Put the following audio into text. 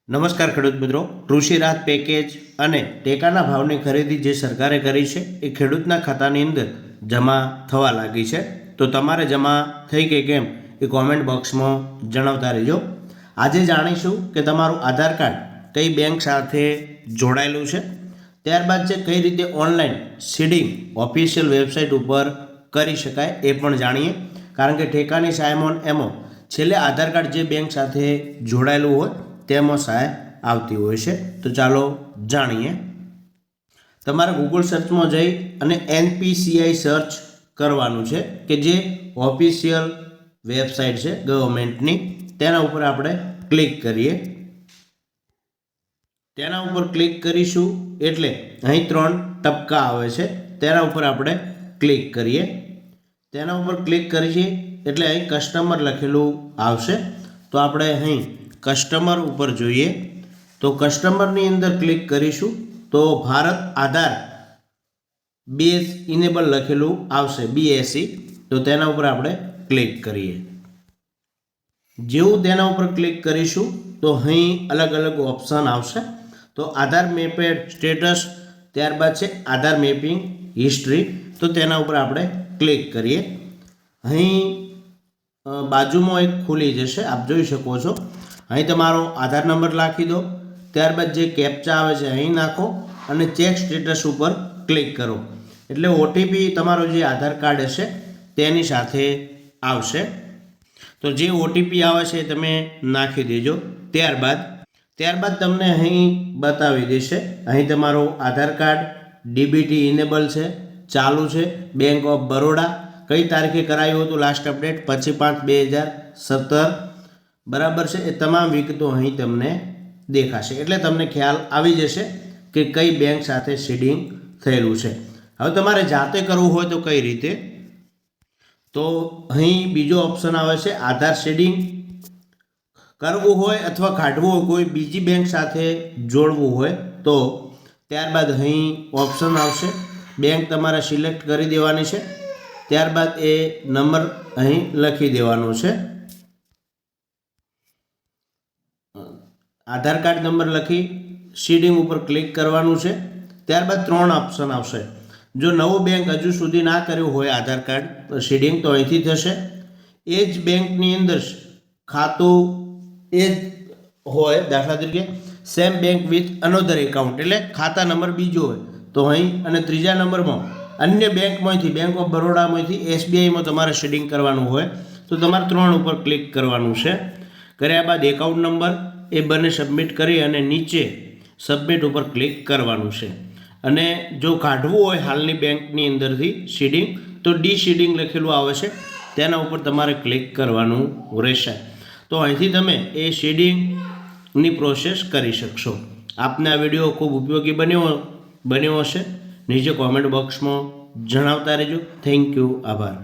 નમસ્કાર ખેડૂત મિત્રો, કૃષિ રાહત પેકેજ અને ટેકાના ભાવની ખરીદી જે સરકારે કરી છે એ ખેડૂતના ખાતાની અંદર જમા થવા લાગી છે. તો તમારે જમા થઈ કે કેમ એ કોમેન્ટ બોક્સમાં જણાવતા રહેજો. આજે જાણીશું કે તમારું આધાર કાર્ડ કઈ બેંક સાથે જોડાયેલું છે, ત્યારબાદ છે કઈ રીતે ઓનલાઈન સીડિંગ ઓફિશિયલ વેબસાઇટ ઉપર કરી શકાય એ પણ જાણીએ. કારણ કે ઠેકાની સહાયમાં એમાં છેલ્લે આધાર કાર્ડ જે બેંક સાથે જોડાયેલું હોય તેમાં સહાય આવતી હોય છે. તો ચાલો જાણીએ. તમારે ગૂગલ સર્ચમાં જઈ અને NPCI સર્ચ કરવાનું છે કે જે ઓફિશિયલ વેબસાઇટ છે ગવર્મેન્ટની, તેના ઉપર આપણે ક્લિક કરીએ. તેના ઉપર ક્લિક કરીશું એટલે અહીં 3 ટપકા આવે છે, તેના ઉપર આપણે ક્લિક કરીએ. તેના ઉપર ક્લિક કરીએ એટલે અહીં કસ્ટમર લખેલું આવશે. તો આપણે અહીં કસ્ટમર ઉપર જોઈએ તો કસ્ટમરની અંદર ક્લિક કરીશું તો ભારત આધાર બેઝ ઇનેબલ લખેલું આવશે BSE. તો તેના ઉપર આપણે ક્લિક કરીએ. જેવું તેના ઉપર ક્લિક કરીશું તો અહીં અલગ અલગ ઓપ્શન આવશે. તો આધાર મેપેડ સ્ટેટસ, ત્યારબાદ છે આધાર મેપિંગ હિસ્ટ્રી. તો તેના ઉપર આપણે ક્લિક કરીએ. અહીં બાજુમાં એક ખુલી જશે, આપ જોઈ શકો છો. અહીં તમારો આધાર નંબર નાખી દો, ત્યારબાદ જે કેપ્ચા આવે છે અહીં નાખો અને ચેક સ્ટેટસ ઉપર ક્લિક કરો એટલે OTP તમારો જે આધાર કાર્ડ હશે તેની સાથે આવશે. તો જે OTP આવે છે તમે નાખી દેજો. ત્યારબાદ તમને અહીં બતાવી દેશે અહીં તમારો આધાર કાર્ડ DBT ઇનેબલ છે, ચાલુ છે, બેંક ઓફ બરોડા, કઈ તારીખે કરાયું હતું લાસ્ટ અપડેટ 25/5/2017, બરાબર છે. એ તમામ વિગતો અહીં તમને દેખાશે એટલે તમને ખ્યાલ આવી જશે કે કઈ બેંક સાથે સીડિંગ થયેલું છે. હવે તમારે જાતે કરવું હોય તો કઈ રીતે, તો અહીં બીજો ઓપ્શન આવે છે આધાર સીડિંગ કરવું હોય અથવા કાઢવું હોય, કોઈ બીજી બેંક સાથે જોડવું હોય તો ત્યારબાદ અહીં ઓપ્શન આવશે. બેંક તમારે સિલેક્ટ કરી દેવાની છે, ત્યારબાદ એ નંબર અહીં લખી દેવાનો છે. આધાર કાર્ડ નંબર લખી સીડિંગ ઉપર ક્લિક કરવાનું છે. ત્યારબાદ 3 ઓપ્શન આવશે. જો નવું બેંક હજુ સુધી ના કર્યું હોય આધાર કાર્ડ સીડિંગ તો અહીંથી થશે. એ જ બેંકની અંદર ખાતું એ જ હોય, દાખલા તરીકે same bank with another account એટલે ખાતા નંબર બીજો હોય તો અહીં, અને ત્રીજા નંબરમાં અન્ય બેંકમાંથી બેંક ઓફ બરોડામાંથી SBIમાં તમારે સીડિંગ કરવાનું હોય તો તમારે 3 ઉપર ક્લિક કરવાનું છે. કર્યા બાદ એકાઉન્ટ નંબર એ બંને સબમિટ કરી અને નીચે સબમિટ ઉપર ક્લિક કરવાનું છે. અને જો કાઢવું હોય હાલની બેંકની અંદરથી સીડિંગ તો ડી-સીડિંગ લખેલું આવે છે, તેના ઉપર તમારે ક્લિક કરવાનું રહેશે. તો અહીંથી તમે એ સીડિંગની પ્રોસેસ કરી શકશો. આપને આ વિડીયો ખૂબ ઉપયોગી બન્યો હશે. નીચે કોમેન્ટ બોક્સમાં જણાવતા રહેજો. થેન્ક યુ, આભાર.